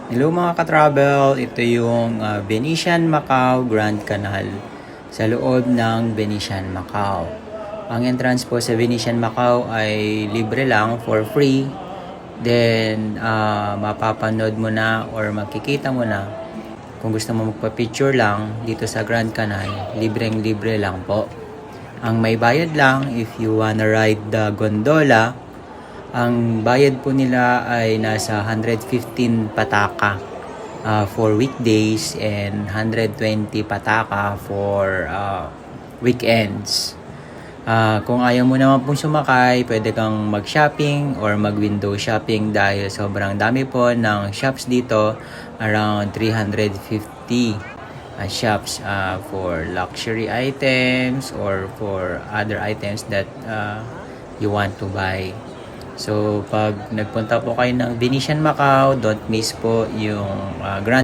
Hello mga ka-travel, ito yung Venetian Macao Grand Canal sa loob ng Venetian Macao. Ang entrance po sa Venetian Macao ay libre lang, for free. Then mapapanood mo na or makikita mo na kung gusto mo magpa-picture lang dito sa Grand Canal, libreng-libre lang po. Ang may bayad lang if you wanna ride the gondola, ang bayad po nila ay nasa 115 pataka for weekdays and 120 pataka for weekends. Kung ayaw mo naman pong sumakay, pwede kang mag-shopping or mag-window shopping dahil sobrang dami po ng shops dito. Around 350 shops for luxury items or for other items that you want to buy. So, pag nagpunta po kayo ng Venetian Macao, don't miss po yung Grand